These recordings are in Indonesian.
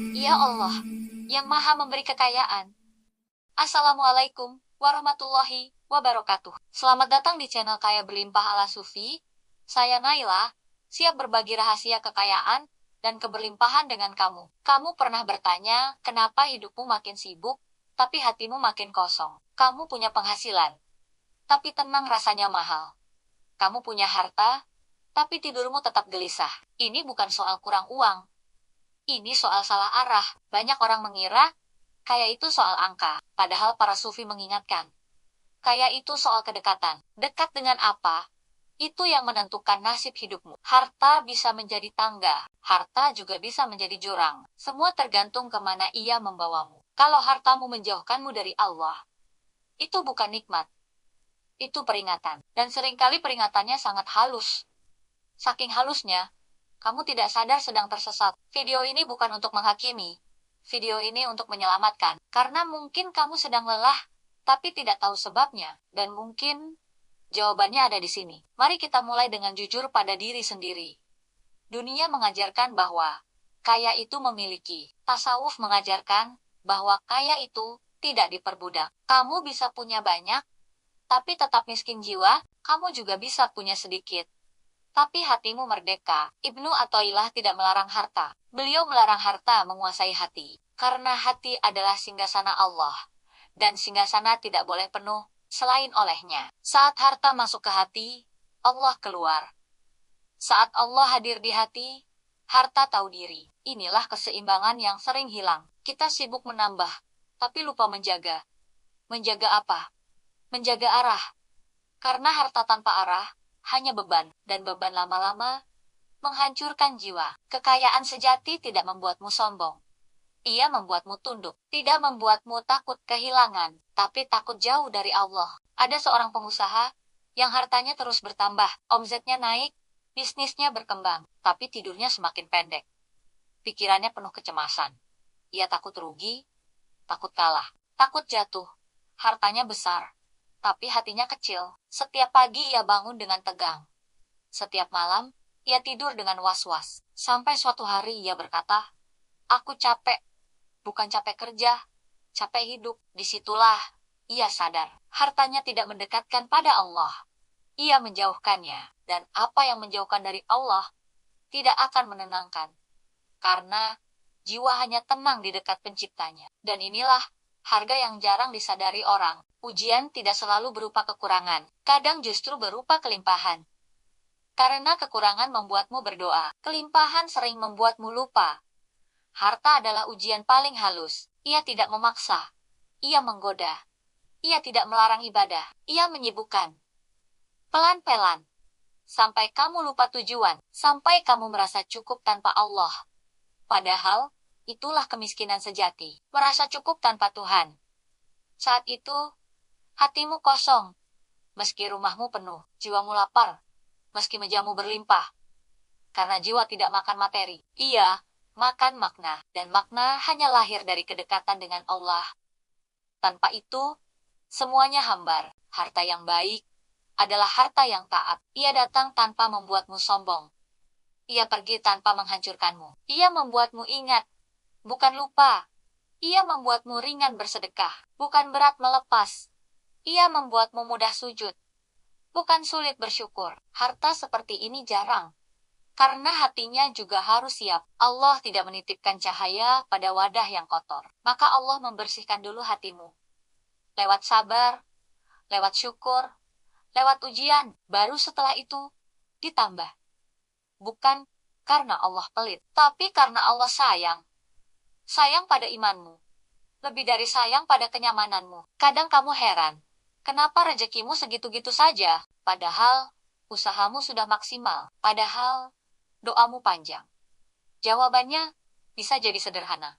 Ya Allah, yang maha memberi kekayaan. Assalamualaikum warahmatullahi wabarakatuh. Selamat datang di channel Kaya Berlimpah ala Sufi. Saya Naila, siap berbagi rahasia kekayaan dan keberlimpahan dengan kamu. Kamu pernah bertanya, kenapa hidupmu makin sibuk, tapi hatimu makin kosong? Kamu punya penghasilan, tapi tenang rasanya mahal. Kamu punya harta, tapi tidurmu tetap gelisah. Ini bukan soal kurang uang. Ini soal salah arah. Banyak orang mengira kaya itu soal angka, padahal para sufi mengingatkan. Kaya itu soal kedekatan. Dekat dengan apa? Itu yang menentukan nasib hidupmu. Harta bisa menjadi tangga, harta juga bisa menjadi jurang. Semua tergantung kemana ia membawamu. Kalau hartamu menjauhkanmu dari Allah, itu bukan nikmat, itu peringatan. Dan seringkali peringatannya sangat halus. Saking halusnya, kamu tidak sadar sedang tersesat. Video ini bukan untuk menghakimi. Video ini untuk menyelamatkan. Karena mungkin kamu sedang lelah, tapi tidak tahu sebabnya. Dan mungkin jawabannya ada di sini. Mari kita mulai dengan jujur pada diri sendiri. Dunia mengajarkan bahwa kaya itu memiliki. Tasawuf mengajarkan bahwa kaya itu tidak diperbudak. Kamu bisa punya banyak, tapi tetap miskin jiwa. Kamu juga bisa punya sedikit, tapi hatimu merdeka. Ibnu Athaillah tidak melarang harta. Beliau melarang harta menguasai hati. Karena hati adalah singgasana Allah. Dan singgasana tidak boleh penuh selain olehnya. Saat harta masuk ke hati, Allah keluar. Saat Allah hadir di hati, harta tahu diri. Inilah keseimbangan yang sering hilang. Kita sibuk menambah, tapi lupa menjaga. Menjaga apa? Menjaga arah. Karena harta tanpa arah hanya beban, dan beban lama-lama menghancurkan jiwa. Kekayaan sejati tidak membuatmu sombong. Ia membuatmu tunduk, tidak membuatmu takut kehilangan, tapi takut jauh dari Allah. Ada seorang pengusaha yang hartanya terus bertambah, omsetnya naik, bisnisnya berkembang, tapi tidurnya semakin pendek. Pikirannya penuh kecemasan. Ia takut rugi, takut kalah, takut jatuh. Hartanya besar, tapi hatinya kecil. Setiap pagi ia bangun dengan tegang. Setiap malam, ia tidur dengan was-was. Sampai suatu hari ia berkata, "Aku capek, bukan capek kerja, capek hidup." Disitulah ia sadar, hartanya tidak mendekatkan pada Allah. Ia menjauhkannya, dan apa yang menjauhkan dari Allah tidak akan menenangkan. Karena jiwa hanya tenang di dekat penciptanya. Dan inilah harga yang jarang disadari orang. Ujian tidak selalu berupa kekurangan, kadang justru berupa kelimpahan. Karena kekurangan membuatmu berdoa, kelimpahan sering membuatmu lupa. Harta adalah ujian paling halus. Ia tidak memaksa, ia menggoda. Ia tidak melarang ibadah, ia menyibukkan. Pelan-pelan, sampai kamu lupa tujuan, sampai kamu merasa cukup tanpa Allah. Padahal, itulah kemiskinan sejati, merasa cukup tanpa Tuhan. Saat itu, hatimu kosong, meski rumahmu penuh, jiwamu lapar, meski mejamu berlimpah. Karena jiwa tidak makan materi, ia makan makna, dan makna hanya lahir dari kedekatan dengan Allah. Tanpa itu, semuanya hambar. Harta yang baik adalah harta yang taat. Ia datang tanpa membuatmu sombong. Ia pergi tanpa menghancurkanmu. Ia membuatmu ingat, bukan lupa. Ia membuatmu ringan bersedekah, bukan berat melepas. Ia membuatmu mudah sujud, bukan sulit bersyukur. Harta seperti ini jarang, karena hatinya juga harus siap. Allah tidak menitipkan cahaya pada wadah yang kotor. Maka Allah membersihkan dulu hatimu. Lewat sabar, lewat syukur, lewat ujian, baru setelah itu ditambah. Bukan karena Allah pelit, tapi karena Allah sayang. Sayang pada imanmu, lebih dari sayang pada kenyamananmu. Kadang kamu heran, kenapa rezekimu segitu-gitu saja, padahal usahamu sudah maksimal, padahal doamu panjang. Jawabannya bisa jadi sederhana.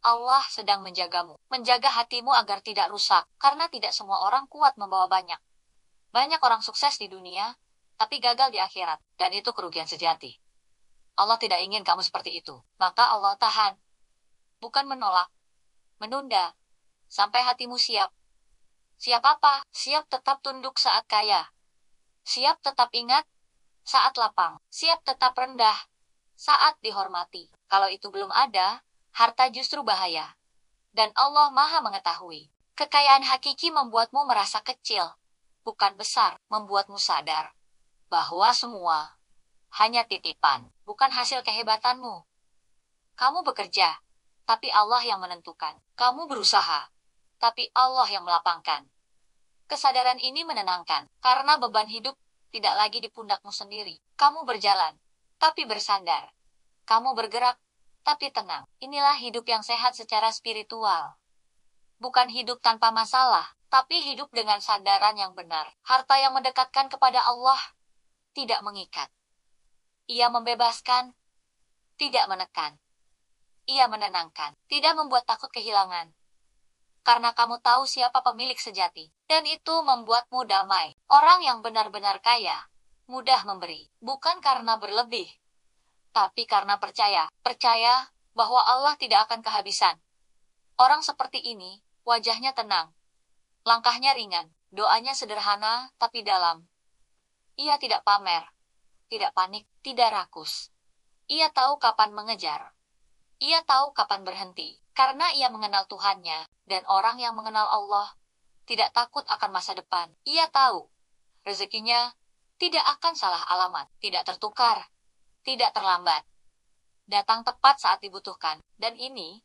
Allah sedang menjagamu, menjaga hatimu agar tidak rusak, karena tidak semua orang kuat membawa banyak. Banyak orang sukses di dunia, tapi gagal di akhirat, dan itu kerugian sejati. Allah tidak ingin kamu seperti itu, maka Allah tahan. Bukan menolak, menunda, sampai hatimu siap. Siap apa? Siap tetap tunduk saat kaya. Siap tetap ingat saat lapang. Siap tetap rendah saat dihormati. Kalau itu belum ada, Harta justru bahaya. Dan Allah Maha mengetahui. Kekayaan hakiki membuatmu merasa kecil, bukan besar, membuatmu sadar bahwa semua hanya titipan, bukan hasil kehebatanmu. Kamu bekerja, tapi Allah yang menentukan. Kamu berusaha, tapi Allah yang melapangkan. Kesadaran ini menenangkan, karena beban hidup tidak lagi di pundakmu sendiri. Kamu berjalan, tapi bersandar. Kamu bergerak, tapi tenang. Inilah hidup yang sehat secara spiritual. Bukan hidup tanpa masalah, tapi hidup dengan sandaran yang benar. Harta yang mendekatkan kepada Allah tidak mengikat. Ia membebaskan, tidak menekan. Ia menenangkan, tidak membuat takut kehilangan. Karena kamu tahu siapa pemilik sejati, dan itu membuatmu damai. Orang yang benar-benar kaya, mudah memberi, bukan karena berlebih, tapi karena percaya. Percaya bahwa Allah tidak akan kehabisan. Orang seperti ini, wajahnya tenang, langkahnya ringan, doanya sederhana tapi dalam. Ia tidak pamer, tidak panik, tidak rakus. Ia tahu kapan mengejar. Ia tahu kapan berhenti, karena ia mengenal Tuhannya, dan orang yang mengenal Allah tidak takut akan masa depan. Ia tahu rezekinya tidak akan salah alamat, tidak tertukar, tidak terlambat. Datang tepat saat dibutuhkan, dan ini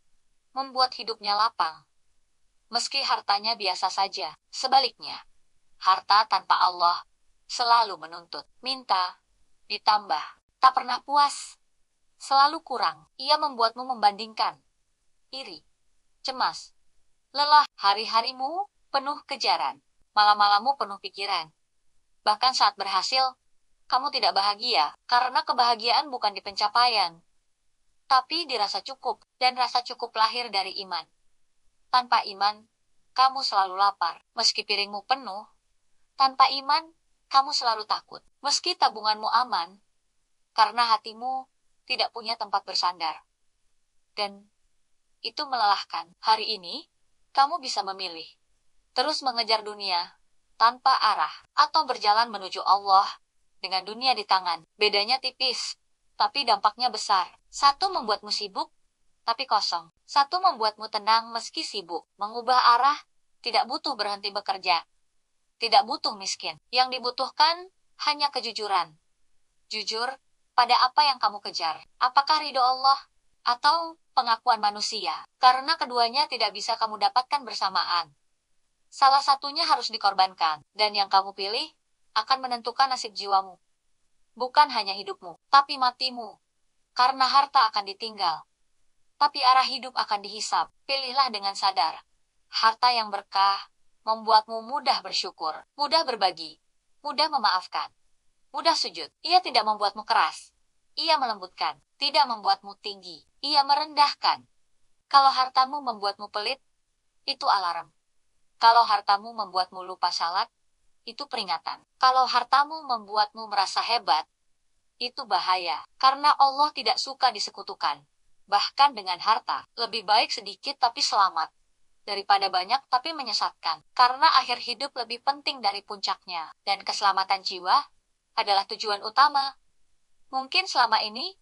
membuat hidupnya lapang. Meski hartanya biasa saja, sebaliknya, harta tanpa Allah selalu menuntut, minta, ditambah, tak pernah puas. Selalu kurang. Ia membuatmu membandingkan, iri, cemas, lelah. Hari-harimu penuh kejaran, malam-malammu penuh pikiran. Bahkan saat berhasil, kamu tidak bahagia, karena kebahagiaan bukan di pencapaian, tapi dirasa cukup, dan rasa cukup lahir dari iman. Tanpa iman, kamu selalu lapar. Meski piringmu penuh, tanpa iman, kamu selalu takut. Meski tabunganmu aman, karena hatimu tidak punya tempat bersandar. Dan itu melelahkan. Hari ini, kamu bisa memilih. Terus mengejar dunia, tanpa arah, atau berjalan menuju Allah, dengan dunia di tangan. Bedanya tipis, tapi dampaknya besar. Satu membuatmu sibuk, tapi kosong. Satu membuatmu tenang meski sibuk. Mengubah arah, tidak butuh berhenti bekerja. Tidak butuh miskin. Yang dibutuhkan, hanya kejujuran. Jujur pada apa yang kamu kejar. Apakah ridho Allah atau pengakuan manusia? Karena keduanya tidak bisa kamu dapatkan bersamaan. Salah satunya harus dikorbankan, dan yang kamu pilih akan menentukan nasib jiwamu. Bukan hanya hidupmu, tapi matimu. Karena harta akan ditinggal, tapi arah hidup akan dihisap. Pilihlah dengan sadar. Harta yang berkah membuatmu mudah bersyukur, mudah berbagi, mudah memaafkan, mudah sujud. Ia tidak membuatmu keras. Ia melembutkan, tidak membuatmu tinggi. Ia merendahkan. Kalau hartamu membuatmu pelit, itu alarm. Kalau hartamu membuatmu lupa salat, itu peringatan. Kalau hartamu membuatmu merasa hebat, itu bahaya. Karena Allah tidak suka disekutukan. Bahkan dengan harta, lebih baik sedikit tapi selamat, daripada banyak tapi menyesatkan. Karena akhir hidup lebih penting dari puncaknya. Dan keselamatan jiwa adalah tujuan utama. Mungkin selama ini,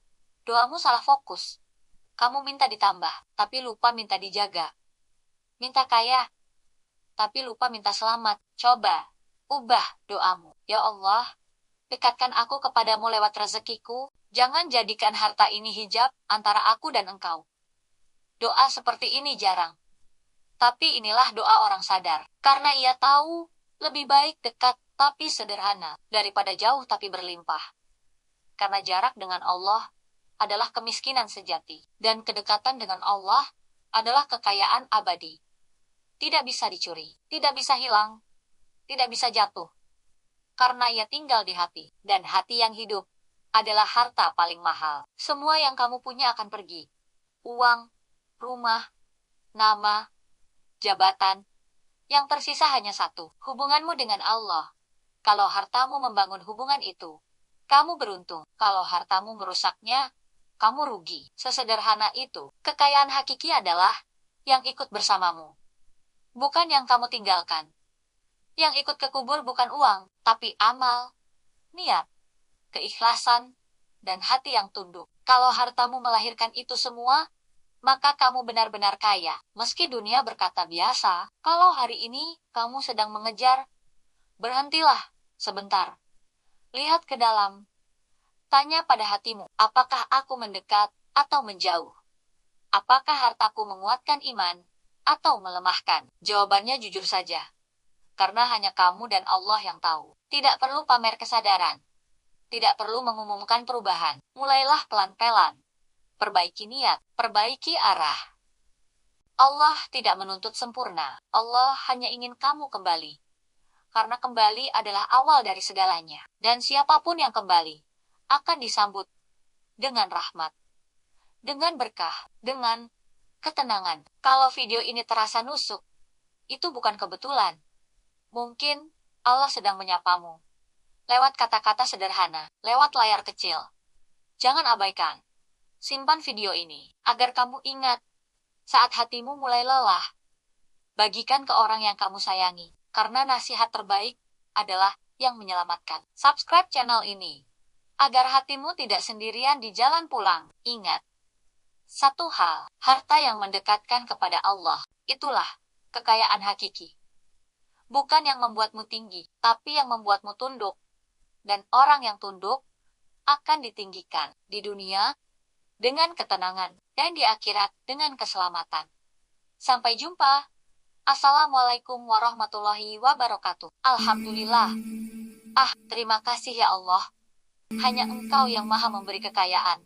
doamu salah fokus. Kamu minta ditambah, tapi lupa minta dijaga. Minta kaya, tapi lupa minta selamat. Coba, ubah doamu. Ya Allah, dekatkan aku kepadamu lewat rezekiku. Jangan jadikan harta ini hijab antara aku dan engkau. Doa seperti ini jarang. Tapi inilah doa orang sadar. Karena ia tahu, lebih baik dekat tapi sederhana, daripada jauh tapi berlimpah. Karena jarak dengan Allah adalah kemiskinan sejati, dan kedekatan dengan Allah adalah kekayaan abadi. Tidak bisa dicuri, tidak bisa hilang, tidak bisa jatuh. Karena ia tinggal di hati, dan hati yang hidup adalah harta paling mahal. Semua yang kamu punya akan pergi. Uang, rumah, nama, jabatan. Yang tersisa hanya satu, hubunganmu dengan Allah. Kalau hartamu membangun hubungan itu, kamu beruntung. Kalau hartamu merusaknya, kamu rugi. Sesederhana itu. Kekayaan hakiki adalah yang ikut bersamamu, bukan yang kamu tinggalkan. Yang ikut ke kubur bukan uang, tapi amal, niat, keikhlasan, dan hati yang tunduk. Kalau hartamu melahirkan itu semua, maka kamu benar-benar kaya. Meski dunia berkata biasa, kalau hari ini kamu sedang mengejar, berhentilah sebentar. Lihat ke dalam. Tanya pada hatimu, apakah aku mendekat atau menjauh? Apakah hartaku menguatkan iman atau melemahkan? Jawabannya jujur saja. Karena hanya kamu dan Allah yang tahu. Tidak perlu pamer kesadaran. Tidak perlu mengumumkan perubahan. Mulailah pelan-pelan. Perbaiki niat, perbaiki arah. Allah tidak menuntut sempurna. Allah hanya ingin kamu kembali. Karena kembali adalah awal dari segalanya. Dan siapapun yang kembali akan disambut dengan rahmat, dengan berkah, dengan ketenangan. Kalau video ini terasa nusuk, itu bukan kebetulan. Mungkin Allah sedang menyapamu. Lewat kata-kata sederhana, lewat layar kecil. Jangan abaikan. Simpan video ini, agar kamu ingat, saat hatimu mulai lelah. Bagikan ke orang yang kamu sayangi, karena nasihat terbaik adalah yang menyelamatkan. Subscribe channel ini, agar hatimu tidak sendirian di jalan pulang. Ingat, satu hal, harta yang mendekatkan kepada Allah, itulah kekayaan hakiki. Bukan yang membuatmu tinggi, tapi yang membuatmu tunduk. Dan orang yang tunduk akan ditinggikan di dunia dengan ketenangan, dan di akhirat dengan keselamatan. Sampai jumpa. Assalamualaikum warahmatullahi wabarakatuh. Alhamdulillah. Terima kasih ya Allah. Hanya Engkau yang Maha memberi kekayaan.